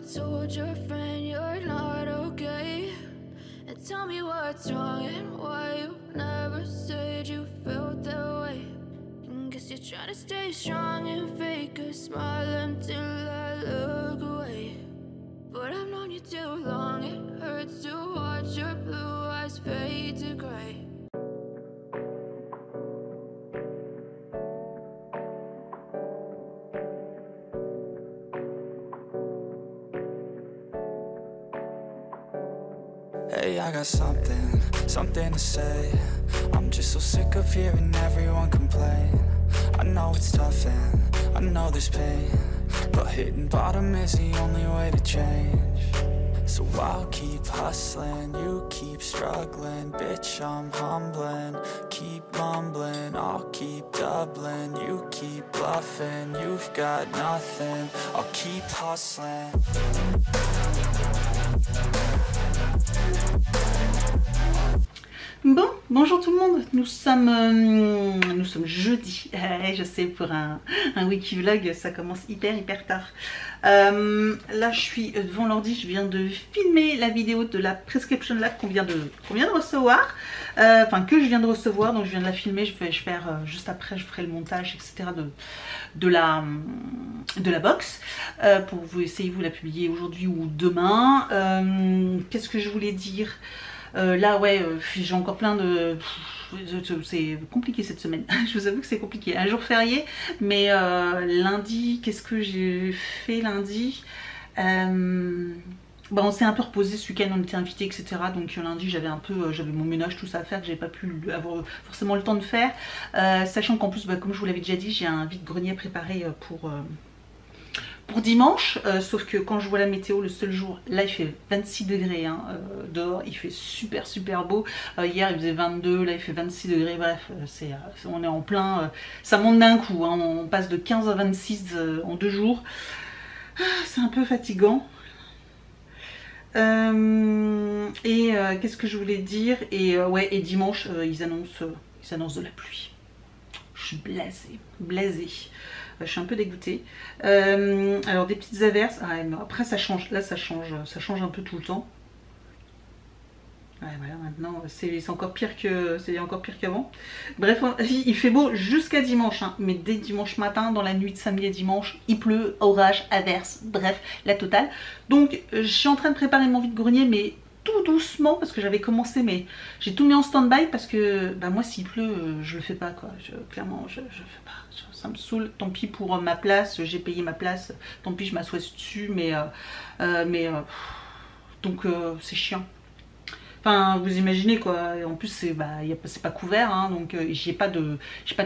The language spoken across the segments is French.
told your friend you're not okay? And tell me what's wrong and why you never said you felt that way. And guess you're trying to stay strong and fake a smile until I look away. But I've known you too long, it hurts to watch your blue eyes fade to gray. Hey, I got something to say. I'm just so sick of hearing everyone complain. I know it's tough and I know there's pain, but hitting bottom is the only way to change. So I'll keep hustling, you keep struggling. Bitch, I'm humbling, keep mumbling. I'll keep doubling, you keep bluffing. You've got nothing, I'll keep hustling. Bon, bonjour tout le monde, nous sommes jeudi, je sais pour un wiki vlog ça commence hyper tard. Là je suis devant l'ordi, je viens de filmer la vidéo de la Prescription Lab qu'on vient de recevoir, enfin que je viens de recevoir, donc je viens de la filmer, je vais faire juste après, je ferai le montage etc de la box pour vous essayer de vous la publier aujourd'hui ou demain. Qu'est-ce que je voulais dire? Là ouais, j'ai encore plein de... C'est compliqué cette semaine, je vous avoue que c'est compliqué. Un jour férié, mais lundi, qu'est-ce que j'ai fait lundi? Bah, on s'est un peu reposé ce week-end, on était invités etc. Donc lundi j'avais mon ménage tout ça à faire que j'avais pas pu avoir forcément le temps de faire. Sachant qu'en plus, bah, comme je vous l'avais déjà dit, j'ai un vide-grenier préparé pour dimanche, sauf que quand je vois la météo, le seul jour, là il fait 26 degrés hein, dehors, il fait super beau. Hier il faisait 22, là il fait 26 degrés, bref, on est en plein, ça monte d'un coup, hein, on passe de 15 à 26 en 2 jours, c'est un peu fatigant. Qu'est-ce que je voulais dire? Ouais, et dimanche ils annoncent de la pluie. Je suis blasée. Je suis un peu dégoûtée. Alors des petites averses. Ah, mais après ça change. Là ça change un peu tout le temps. Ouais, voilà, maintenant c'est encore pire qu'avant. Bref, il fait beau jusqu'à dimanche, hein, mais dès dimanche matin, dans la nuit de samedi à dimanche, il pleut, orage, averse, bref, la totale. Donc je suis en train de préparer mon vide-grenier, mais tout doucement parce que j'avais commencé, mais j'ai tout mis en stand-by parce que bah, moi s'il pleut, je le fais pas quoi. Clairement, je fais pas. Ça me saoule, tant pis pour ma place, j'ai payé ma place, tant pis je m'assois dessus, donc c'est chiant. Enfin vous imaginez quoi, en plus c'est pas couvert, hein, donc j'ai pas de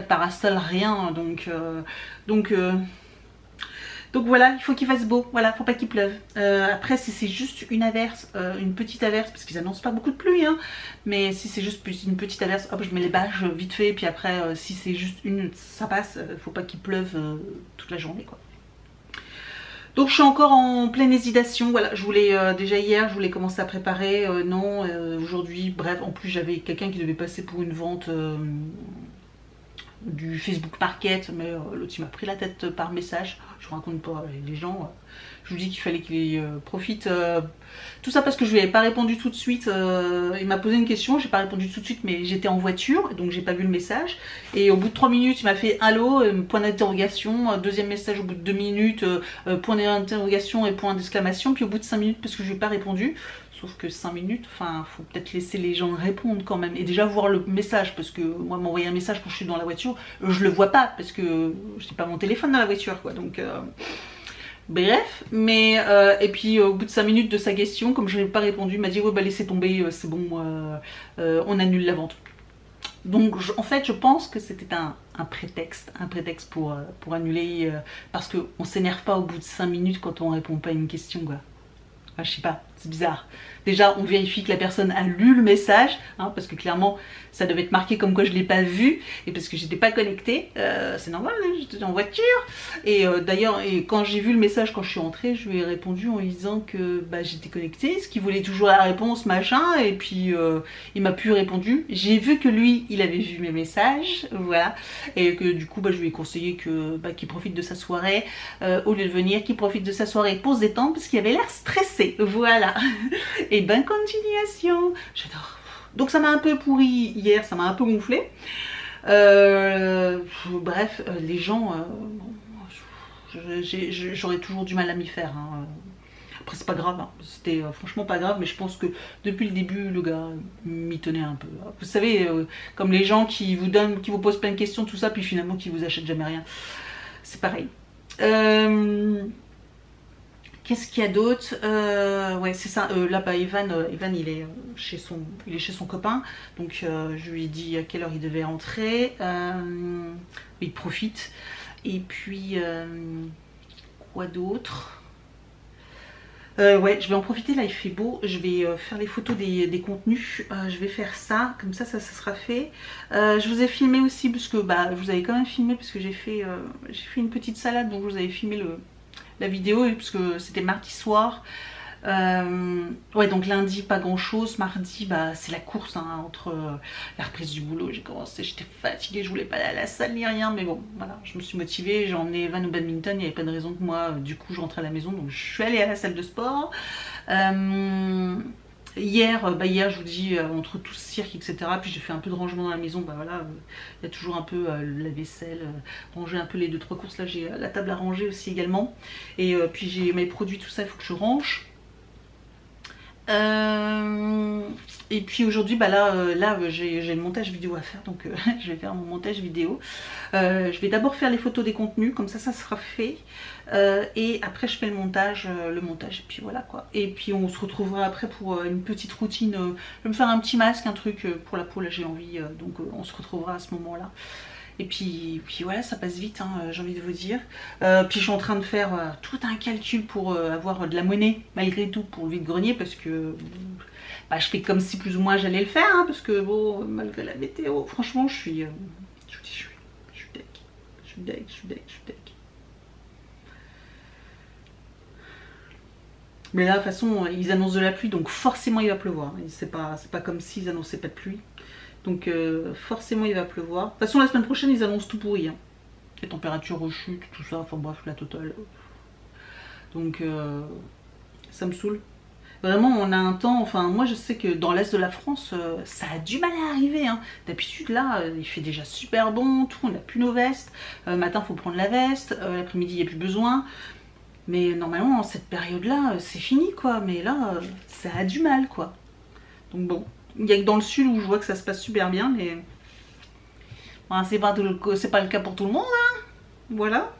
parasol, rien, donc voilà, il faut qu'il fasse beau, voilà, faut pas qu'il pleuve. Après si c'est juste une averse, une petite averse, parce qu'ils annoncent pas beaucoup de pluie, hein, mais si c'est juste une petite averse, hop je mets les bâches vite fait, puis après si c'est juste une, ça passe, faut pas qu'il pleuve toute la journée quoi. Donc je suis encore en pleine hésitation, voilà, je voulais déjà hier, je voulais commencer à préparer, non, aujourd'hui, bref, en plus j'avais quelqu'un qui devait passer pour une vente du Facebook Market, mais l'autre il m'a pris la tête par message. Je vous raconte pas les gens, je vous dis qu'il fallait qu'il profite, tout ça parce que je lui avais pas répondu tout de suite. Il m'a posé une question, j'ai pas répondu tout de suite, mais j'étais en voiture donc j'ai pas vu le message, et au bout de 3 minutes il m'a fait allô, point d'interrogation, deuxième message au bout de 2 minutes, point d'interrogation et point d'exclamation, puis au bout de 5 minutes parce que je lui ai pas répondu. Sauf que 5 minutes, enfin, faut peut-être laisser les gens répondre quand même. Et déjà voir le message, parce que moi, m'envoyer un message quand je suis dans la voiture, je le vois pas, parce que je n'ai pas mon téléphone dans la voiture, quoi. Donc, bref, mais, et puis au bout de 5 minutes de sa question, comme je n'ai pas répondu, il m'a dit, ouais, bah laissez tomber, c'est bon, on annule la vente. Donc, en fait, je pense que c'était un prétexte pour annuler, parce qu'on s'énerve pas au bout de 5 minutes quand on répond pas à une question, quoi. Enfin, je sais pas, c'est bizarre. Déjà, on vérifie que la personne a lu le message, hein, parce que clairement, ça devait être marqué comme quoi je ne l'ai pas vu, et parce que j'étais pas connectée. C'est normal, hein, j'étais en voiture. Et d'ailleurs, quand j'ai vu le message quand je suis rentrée, je lui ai répondu en lui disant que bah, j'étais connectée, ce qu'il voulait toujours la réponse, machin, et puis il m'a plus répondu. J'ai vu que lui, il avait vu mes messages, voilà, et que du coup, bah, je lui ai conseillé que bah, qu'il profite de sa soirée, au lieu de venir, qu'il profite de sa soirée pour se détendre, parce qu'il avait l'air stressé, voilà. Et bonne continuation. J'adore. Donc ça m'a un peu pourri hier, ça m'a un peu gonflé. Bref, les gens, j'aurais toujours du mal à m'y faire. Hein. Après c'est pas grave, hein. C'était franchement pas grave, mais je pense que depuis le début le gars m'y tenait un peu. Vous savez, comme les gens qui vous donnent, qui vous posent plein de questions, tout ça, puis finalement qui vous achètent jamais rien. C'est pareil. Qu'est-ce qu'il y a d'autre? Ouais, c'est ça. Là, bah, Evan, il est chez son copain. Donc, je lui ai dit à quelle heure il devait rentrer. Il profite. Et puis, quoi d'autre? Ouais, je vais en profiter. Là, il fait beau. Je vais faire les photos des contenus. Je vais faire ça. Comme ça sera fait. Je vous ai filmé aussi, parce que bah, je vous avais quand même filmé, parce que j'ai fait une petite salade. Donc, je vous avais filmé la vidéo, parce que c'était mardi soir. Ouais, donc lundi pas grand chose, mardi bah c'est la course, hein, entre la reprise du boulot, j'ai commencé, j'étais fatiguée, je voulais pas aller à la salle ni rien, mais bon voilà, je me suis motivée, j'ai emmené Evan au badminton, il n'y avait pas de raison que moi du coup je rentrais à la maison, donc je suis allée à la salle de sport. Hier, je vous dis, entre tout ce cirque, etc., puis j'ai fait un peu de rangement dans la maison, bah voilà, il y a toujours un peu la vaisselle, ranger un peu les 2-3 courses, là j'ai la table à ranger aussi également, et puis j'ai mes produits, tout ça, il faut que je range. Et puis aujourd'hui, bah là j'ai le montage vidéo à faire, donc je vais faire mon montage vidéo. Je vais d'abord faire les photos des contenus, comme ça sera fait. Et après je fais le montage, et puis voilà quoi. Et puis on se retrouvera après pour une petite routine. Je vais me faire un petit masque, un truc pour la peau, là j'ai envie, donc on se retrouvera à ce moment-là. Et puis voilà, ça passe vite, hein, j'ai envie de vous dire. Puis je suis en train de faire tout un calcul pour avoir de la monnaie, malgré tout, pour le vide-grenier, parce que bah, je fais comme si plus ou moins j'allais le faire, hein, parce que bon, malgré la météo, franchement, je suis deg. Mais là, de toute façon, ils annoncent de la pluie, donc forcément il va pleuvoir. C'est pas comme s'ils annonçaient pas de pluie. Donc forcément il va pleuvoir. De toute façon la semaine prochaine ils annoncent tout pourri, hein. Les températures rechutent, tout ça, enfin bref la totale. Donc ça me saoule. Vraiment on a un temps, enfin moi je sais que dans l'est de la France ça a du mal à arriver, hein. D'habitude là il fait déjà super bon, tout, on n'a plus nos vestes. Le matin faut prendre la veste, l'après-midi il n'y a plus besoin. Mais normalement en cette période là c'est fini quoi, mais là ça a du mal quoi. Donc bon. Il n'y a que dans le sud où je vois que ça se passe super bien, mais enfin, c'est pas le cas pour tout le monde, hein. Voilà.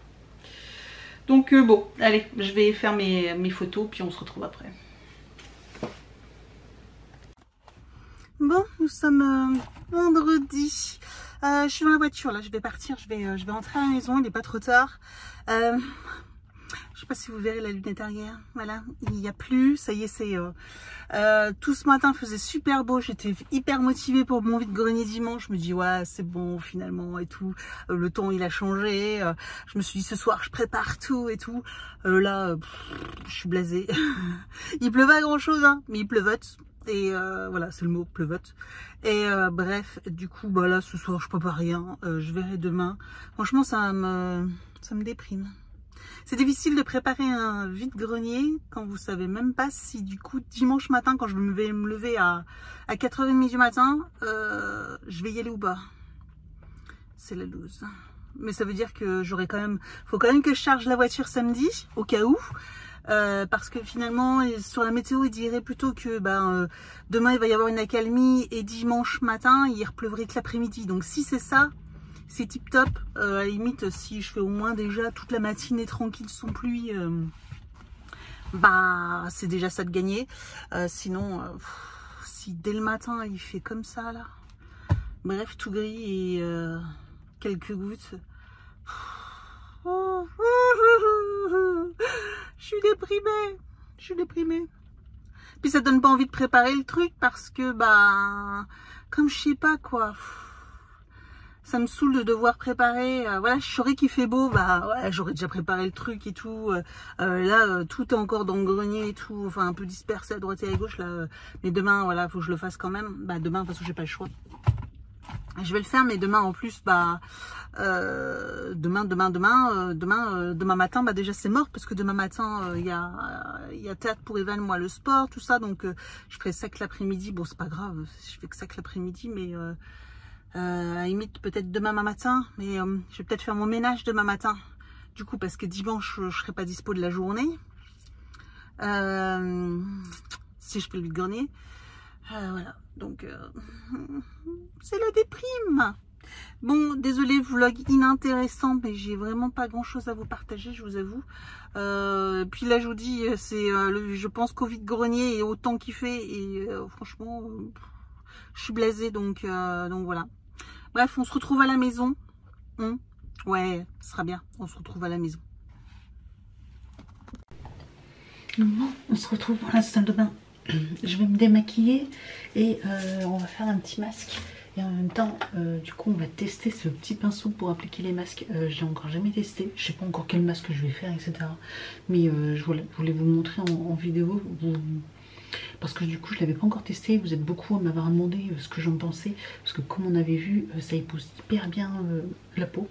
Donc bon, allez, je vais faire mes photos, puis on se retrouve après. Bon, nous sommes vendredi. Je suis dans la voiture, là, je vais partir, je vais rentrer à la maison, il n'est pas trop tard. Je sais pas si vous verrez la lunette arrière, voilà, il n'y a plus, ça y est, c'est... tout ce matin faisait super beau, j'étais hyper motivée pour mon vide-grenier dimanche, je me dis ouais c'est bon finalement et tout, le temps il a changé, je me suis dit ce soir je prépare tout et tout, là je suis blasée, il pleut pas grand chose hein, mais il pleuvote, et voilà c'est le mot, pleuvote, et bref du coup bah là ce soir je prépare rien, je verrai demain, franchement ça me déprime. C'est difficile de préparer un vide-grenier quand vous savez même pas si du coup dimanche matin quand je vais me lever à 4h30 du matin, je vais y aller ou pas. C'est la loose. Mais ça veut dire que j'aurai quand même, faut quand même que je charge la voiture samedi au cas où. Parce que finalement sur la météo il dirait plutôt que demain il va y avoir une accalmie et dimanche matin il repleuvrait que l'après-midi. Donc si c'est ça, c'est tip top, à la limite si je fais au moins déjà toute la matinée tranquille sans pluie, c'est déjà ça de gagner. Sinon, si dès le matin il fait comme ça là, bref tout gris et quelques gouttes, je suis déprimée, Puis ça donne pas envie de préparer le truc parce que, bah, comme je sais pas quoi, ça me saoule de devoir préparer. Voilà, je saurais qu'il fait beau, bah ouais, j'aurais déjà préparé le truc et tout. Là, tout est encore dans le grenier et tout, enfin un peu dispersé à droite et à gauche là. Mais demain, voilà, faut que je le fasse quand même. Bah demain, de toute façon, j'ai pas le choix. Je vais le faire, mais demain en plus, bah demain matin, bah déjà c'est mort parce que demain matin il y a théâtre pour Evan, moi le sport, tout ça, donc je ferai ça que l'après-midi. Bon, c'est pas grave, je fais que ça que l'après-midi, mais à la limite peut-être demain matin, mais je vais peut-être faire mon ménage demain matin. Du coup, parce que dimanche je serai pas dispo de la journée. Si je fais le vide-grenier. Voilà, donc c'est la déprime. Bon, désolé, vlog inintéressant, mais j'ai vraiment pas grand chose à vous partager, je vous avoue. Puis là, je vous dis, c'est je pense qu'au vide-grenier et autant qu'il fait, et franchement, je suis blasée, donc voilà. Bref, on se retrouve à la maison. Ouais, ce sera bien, on se retrouve à la maison. Bon, on se retrouve dans la salle de bain. Je vais me démaquiller et on va faire un petit masque. Et en même temps, du coup, on va tester ce petit pinceau pour appliquer les masques. Je l'ai encore jamais testé. Je sais pas encore quel masque je vais faire, etc. Mais je voulais vous le montrer en vidéo. Parce que du coup, je l'avais pas encore testé. Vous êtes beaucoup à m'avoir demandé ce que j'en pensais. Parce que comme on avait vu, ça épouse hyper bien la peau.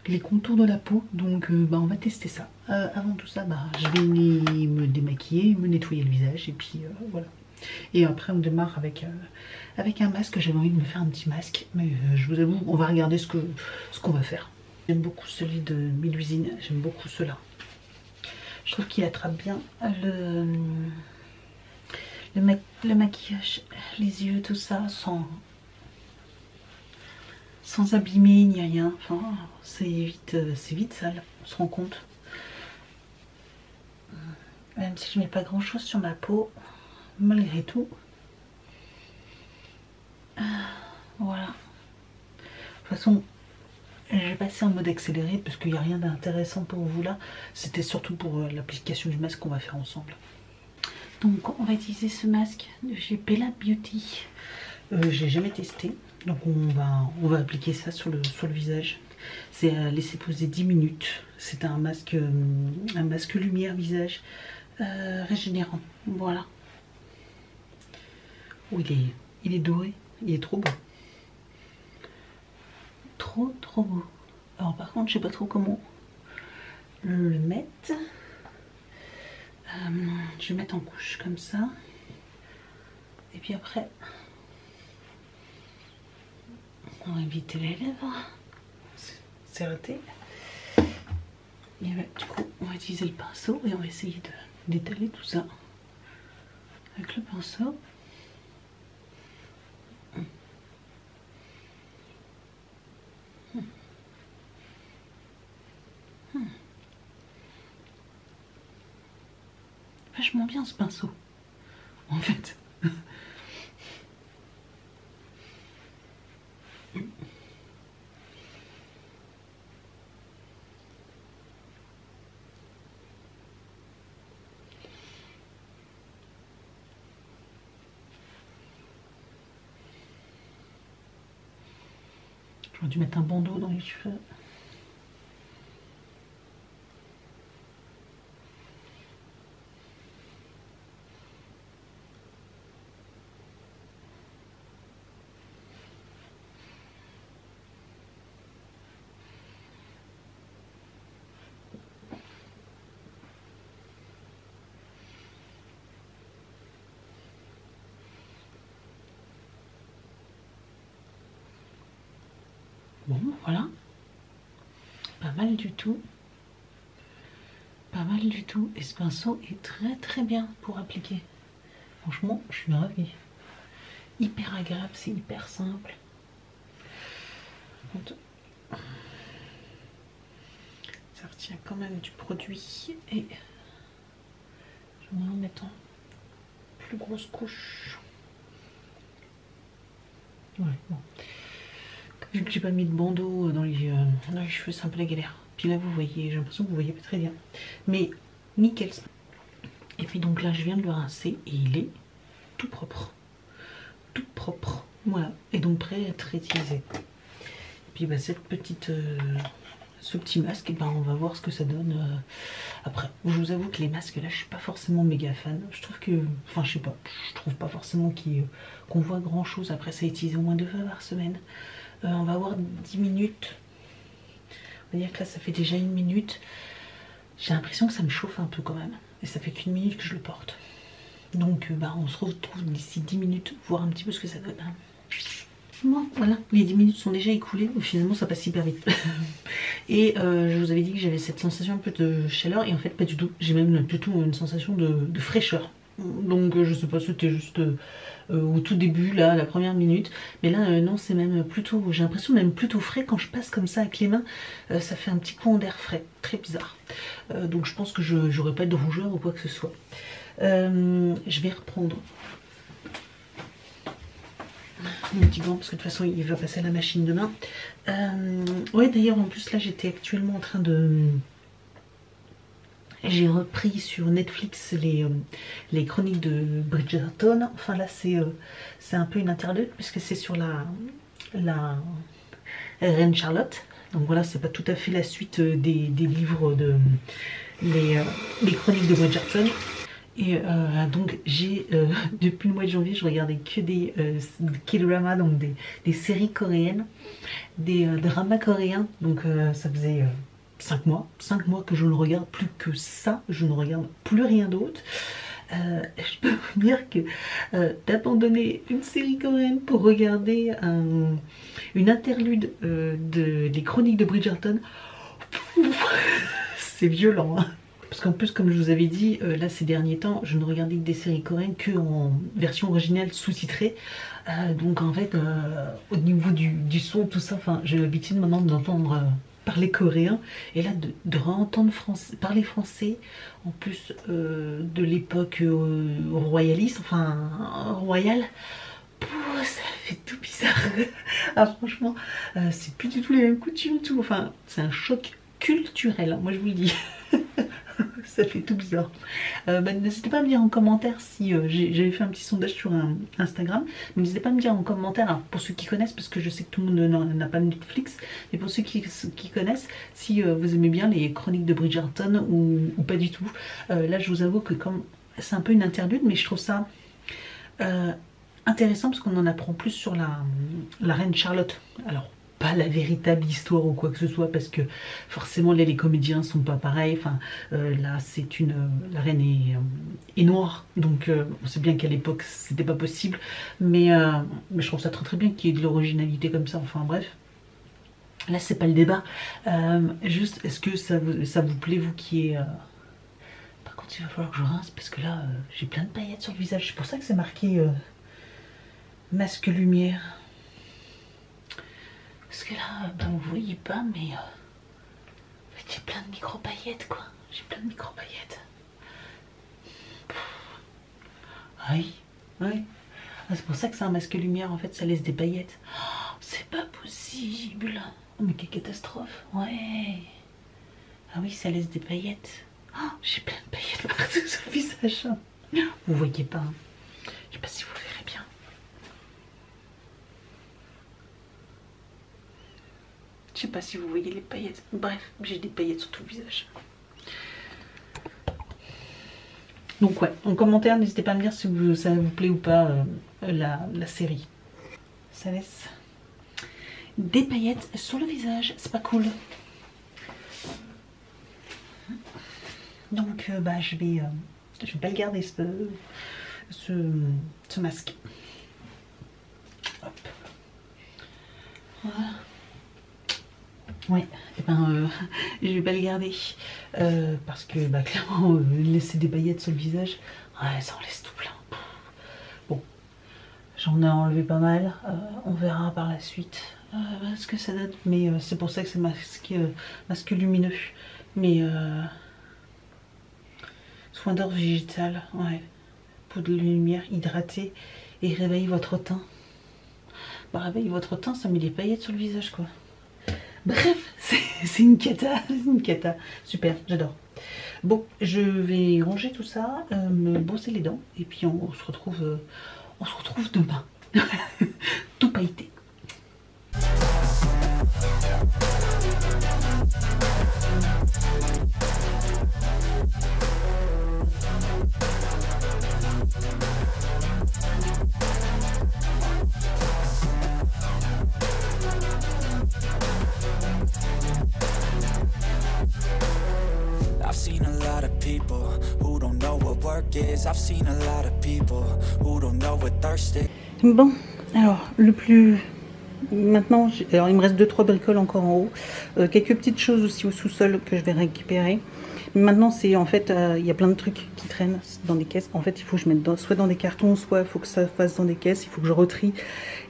Les contours de la peau, donc bah, on va tester ça. Avant tout ça, bah, je vais me démaquiller, me nettoyer le visage et puis voilà. Et après on démarre avec un masque. J'avais envie de me faire un petit masque, mais je vous avoue, on va regarder ce qu'on va faire. J'aime beaucoup celui de Melusine, j'aime beaucoup cela. Je trouve qu'il attrape bien le maquillage, les yeux, tout ça, sans abîmer ni rien. Enfin, c'est vite sale, on se rend compte. Même si je mets pas grand chose sur ma peau, malgré tout. Voilà. De toute façon, je vais passer en mode accéléré parce qu'il n'y a rien d'intéressant pour vous là. C'était surtout pour l'application du masque qu'on va faire ensemble. Donc on va utiliser ce masque de chez Bella Beauty. J'ai jamais testé. Donc on va appliquer ça sur le visage. C'est à laisser poser 10 minutes. C'est un masque lumière visage régénérant. Voilà. Oh, il est doré. Il est trop beau. Trop beau. Alors par contre, je sais pas trop comment le mettre. Je vais mettre en couche comme ça. Et puis après, on va éviter les lèvres. C'est raté. Et du coup, on va utiliser le pinceau et on va essayer d'étaler tout ça avec le pinceau. Vachement bien ce pinceau, en fait. J'aurais dû mettre un bandeau dans les cheveux. Bon, voilà. Pas mal du tout. Pas mal du tout. Et ce pinceau est très bien pour appliquer. Franchement, je suis ravie. Hyper agréable, c'est hyper simple. Ça retient quand même du produit. Et je vais en mettre en plus grosse couche. Ouais, bon. Vu que j'ai pas mis de bandeau dans les cheveux, c'est un peu la galère. Puis là, vous voyez, j'ai l'impression que vous voyez pas très bien. Mais nickel. Et puis donc là je viens de le rincer et il est tout propre. Tout propre. Voilà. Et donc prêt à être réutilisé. Et puis bah, cette petite... ce petit masque, et ben on va voir ce que ça donne après. Je vous avoue que les masques là je suis pas forcément méga fan. Je trouve que, enfin je sais pas, je trouve pas forcément qu'on voit grand chose. Après ça utilise au moins 2 fois par semaine. On va avoir 10 minutes. On va dire que là ça fait déjà 1 minute. J'ai l'impression que ça me chauffe un peu quand même. Et ça fait qu'1 minute que je le porte. Donc bah, on se retrouve d'ici 10 minutes, voir un petit peu ce que ça donne. Bon, voilà, les 10 minutes sont déjà écoulées, finalement ça passe hyper vite. Et je vous avais dit que j'avais cette sensation un peu de chaleur, et en fait pas du tout. J'ai même plutôt une sensation de fraîcheur. Donc je sais pas, c'était juste au tout début, là, la première minute. Mais là, non, c'est même plutôt, j'ai l'impression même plutôt frais quand je passe comme ça avec les mains. Ça fait un petit courant d'air frais, très bizarre. Donc je pense que je n'aurai pas de rougeur ou quoi que ce soit. Je vais reprendre mon petit gant parce que de toute façon il va passer à la machine demain. Ouais, d'ailleurs en plus là j'étais actuellement en train de... J'ai repris sur Netflix les chroniques de Bridgerton. Enfin là c'est un peu une interlude puisque c'est sur la reine Charlotte. Donc voilà, c'est pas tout à fait la suite des livres de les chroniques de Bridgerton. Et donc j'ai depuis le mois de janvier je regardais que des K-dramas, donc des séries coréennes, des dramas coréens. Donc ça faisait 5 mois que je ne regarde plus que ça, je ne regarde plus rien d'autre. Je peux vous dire que d'abandonner une série coréenne pour regarder une interlude des chroniques de Bridgerton, c'est violent hein. Parce qu'en plus, comme je vous avais dit, là ces derniers temps, je ne regardais que des séries coréennes que en version originale sous-titrée. Donc en fait, au niveau du son, tout ça, enfin, j'ai l'habitude maintenant d'entendre parler coréen. Et là, de réentendre parler français, en plus de l'époque royaliste, enfin royale, ça fait tout bizarre. Ah, franchement, c'est plus du tout les mêmes coutumes, tout. Enfin, c'est un choc culturel, hein, moi je vous le dis. Ça fait tout bizarre. N'hésitez pas à me dire en commentaire si j'avais fait un petit sondage sur Instagram. N'hésitez pas à me dire en commentaire, hein, pour ceux qui connaissent, parce que je sais que tout le monde n'a pas Netflix, mais pour ceux qui connaissent, si vous aimez bien les chroniques de Bridgerton ou pas du tout. Là je vous avoue que comme c'est un peu une interlude, mais je trouve ça intéressant parce qu'on en apprend plus sur la reine Charlotte. Alors pas la véritable histoire ou quoi que ce soit, parce que forcément les comédiens sont pas pareils. Enfin là c'est la reine est noire, donc on sait bien qu'à l'époque c'était pas possible, mais je trouve ça très très bien qu'il y ait de l'originalité comme ça. Enfin bref, là c'est pas le débat. Juste, est-ce que ça vous plaît, vous qui est par contre il va falloir que je rince parce que là j'ai plein de paillettes sur le visage. C'est pour ça que c'est marqué masque lumière. Parce que là, ben, vous voyez pas, mais en fait, j'ai plein de micro-paillettes, quoi. J'ai plein de micro-paillettes. Oui, oui. Ah, c'est pour ça que c'est un masque lumière, en fait, ça laisse des paillettes. Oh, c'est pas possible. Oh, mais quelle catastrophe. Ouais. Ah oui, ça laisse des paillettes. Oh, j'ai plein de paillettes partout sur le visage. Vous voyez pas. Hein. Je sais pas si vous verrez bien. Je sais pas si vous voyez les paillettes. Bref, j'ai des paillettes sur tout le visage. Donc ouais, en commentaire, n'hésitez pas à me dire si ça vous plaît ou pas la série. Ça laisse des paillettes sur le visage, c'est pas cool. Donc bah je vais pas le garder ce masque. Hop. Voilà. Ouais, et ben je vais pas le garder parce que bah clairement laisser des paillettes sur le visage, ouais, ça en laisse tout plein. Bon, j'en ai enlevé pas mal, on verra par la suite ce que ça donne, mais c'est pour ça que c'est masque lumineux, mais soin d'or végétal, ouais, poudre de lumière hydratée et réveille votre teint. Bah réveille votre teint, ça met des paillettes sur le visage quoi. Bref, c'est une cata, super, j'adore. Bon, je vais ranger tout ça, me brosser les dents et puis on se retrouve demain. Tout pailleté. I've seen a lot of people who don't know what work is. I've seen a lot of people who don't know what thirst is. Bon, alors le plus... Maintenant, alors il me reste 2-3 bricoles encore en haut. Quelques petites choses aussi au sous-sol que je vais récupérer. Mais maintenant, c'est en fait, il y a plein de trucs qui traînent dans des caisses. En fait, il faut que je mette soit dans des cartons, soit il faut que ça fasse dans des caisses. Il faut que je retrie.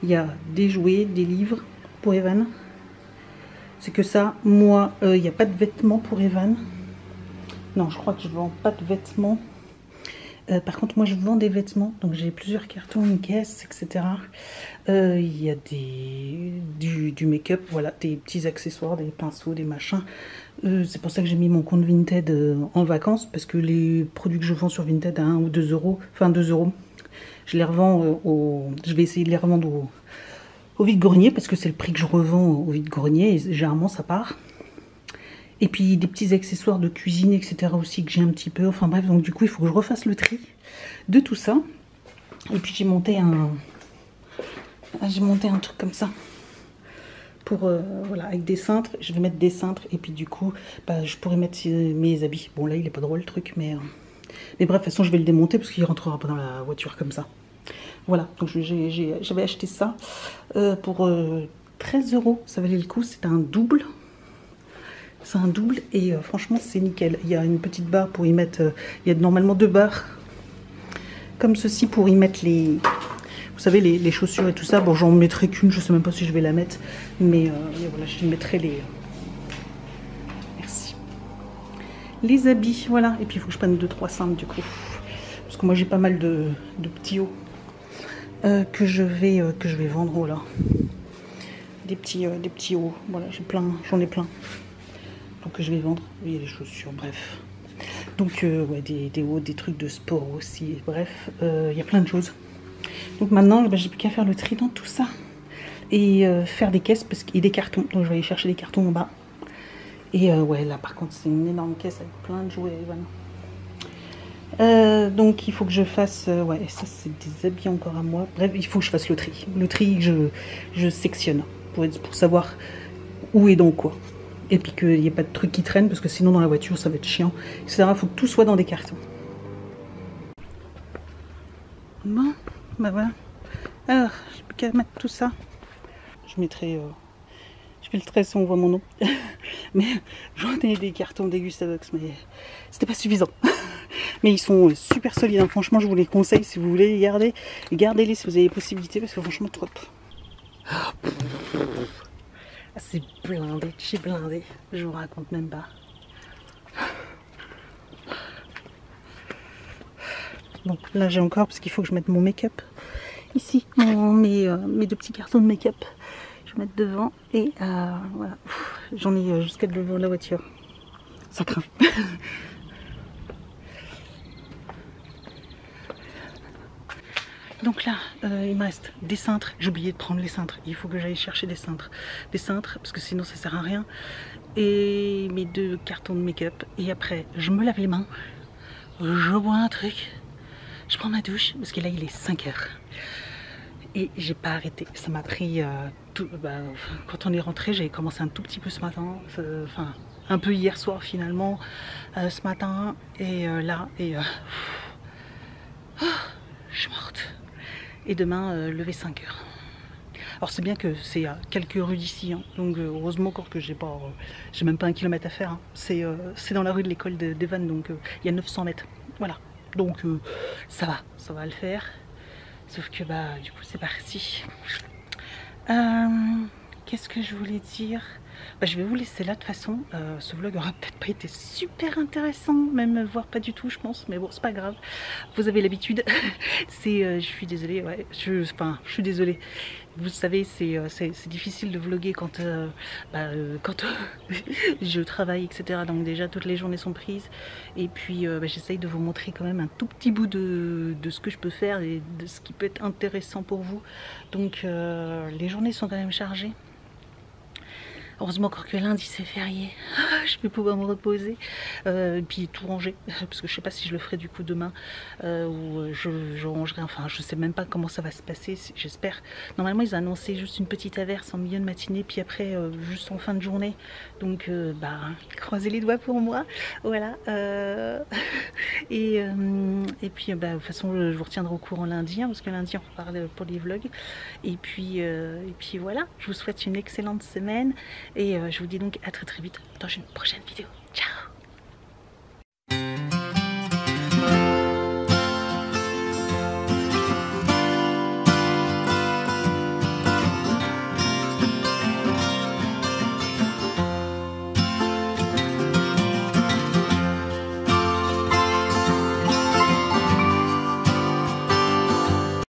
Il y a des jouets, des livres pour Evan. C'est que ça. Moi, il n'y a pas de vêtements pour Evan. Non, je crois que je vends pas de vêtements. Par contre, moi, je vends des vêtements. Donc, j'ai plusieurs cartons, une caisse, etc. Il y a du make-up, voilà, des petits accessoires, des pinceaux, des machins. C'est pour ça que j'ai mis mon compte Vinted en vacances. Parce que les produits que je vends sur Vinted à 1 ou 2 euros, enfin 2 euros, je les revends je vais essayer de les revendre au vide-grenier. Parce que c'est le prix que je revends au vide-grenier. Et généralement, ça part. Et puis des petits accessoires de cuisine, etc. aussi que j'ai un petit peu. Enfin bref, donc du coup, il faut que je refasse le tri de tout ça. Et puis j'ai monté un truc comme ça. Pour, voilà, avec des cintres. Je vais mettre des cintres. Et puis du coup, bah, je pourrais mettre mes habits. Bon là, il est pas drôle le truc. Mais bref, de toute façon, je vais le démonter parce qu'il rentrera pas dans la voiture comme ça. Voilà, donc j'avais acheté ça pour 13 euros. Ça valait le coup, c'était un double. C'est un double et franchement c'est nickel. Il y a une petite barre pour y mettre, il y a normalement 2 barres comme ceci pour y mettre les, vous savez, les chaussures et tout ça. Bon, j'en mettrai qu'une, je sais même pas si je vais la mettre, mais voilà, je mettrai les, merci, les habits, voilà. Et puis il faut que je prenne 2-3 cintres du coup, parce que moi j'ai pas mal de petits hauts que je vais vendre. Voilà, des petits hauts, voilà, j'en ai plein. Donc je vais vendre, oui, les chaussures, bref. Donc ouais, des hauts, des trucs de sport aussi, bref, il y a plein de choses. Donc maintenant, bah, j'ai plus qu'à faire le tri dans tout ça. Et faire des caisses, parce qu'il y a des cartons. Donc je vais aller chercher des cartons en bas. Et ouais, là par contre, c'est une énorme caisse avec plein de jouets, voilà. Donc il faut que je fasse, ouais, ça c'est des habits encore à moi. Bref, il faut que je fasse le tri. Le tri, je sectionne pour savoir où est donc quoi. Et puis qu'il n'y ait pas de trucs qui traînent, parce que sinon dans la voiture ça va être chiant, etc. Il faut que tout soit dans des cartons. Bon, bah voilà. Alors, j'ai plus qu'à mettre tout ça. Je mettrai... je fais le trait si on voit mon nom. Mais j'en ai des cartons Degustabox, mais c'était pas suffisant. Mais ils sont super solides, hein. Franchement je vous les conseille si vous voulez les garder. Gardez-les si vous avez les possibilités, parce que franchement top. Ah, c'est blindé, j'ai blindé, je vous raconte même pas. Donc là j'ai encore, parce qu'il faut que je mette mon make-up ici, mes 2 petits cartons de make-up. Je vais mettre devant et voilà, j'en ai jusqu'à devant la voiture. Ça craint. Donc là, il me reste des cintres. J'ai oublié de prendre les cintres. Il faut que j'aille chercher des cintres. Des cintres, parce que sinon ça sert à rien. Et mes 2 cartons de make-up. Et après, je me lave les mains. Je bois un truc. Je prends ma douche, parce que là, il est 5 heures. Et j'ai pas arrêté. Ça m'a pris... quand on est rentré, j'avais commencé un tout petit peu ce matin. Enfin, un peu hier soir finalement. Ce matin. Et là, je suis morte. Et demain, lever 5 heures. Alors c'est bien que c'est à quelques rues d'ici, hein. Donc heureusement encore que j'ai même pas 1 kilomètre à faire, hein. C'est dans la rue de l'école d'Evan, donc il y a 900 mètres. Voilà, donc ça va le faire. Sauf que bah du coup c'est parti. Qu'est-ce que je voulais dire? bah, je vais vous laisser là. De toute façon, ce vlog aura peut-être pas été super intéressant, même voire pas du tout je pense, mais bon c'est pas grave, vous avez l'habitude. Je suis désolée, ouais, je suis désolée. Vous savez, c'est difficile de vlogger quand, quand je travaille, etc. Donc déjà, toutes les journées sont prises. Et puis, j'essaye de vous montrer quand même un tout petit bout de ce que je peux faire et de ce qui peut être intéressant pour vous. Donc, les journées sont quand même chargées. Heureusement encore que lundi c'est férié, je vais pouvoir me reposer, et puis tout ranger, parce que je sais pas si je le ferai du coup demain, ou je rangerai, enfin je sais même pas comment ça va se passer, j'espère. Normalement ils ont annoncé juste une petite averse en milieu de matinée, puis après juste en fin de journée, donc croisez les doigts pour moi, voilà. Et puis de toute façon je vous retiendrai au courant lundi, hein, parce que lundi on reparle pour les vlogs, et puis voilà, je vous souhaite une excellente semaine. Et je vous dis donc à très vite dans une prochaine vidéo.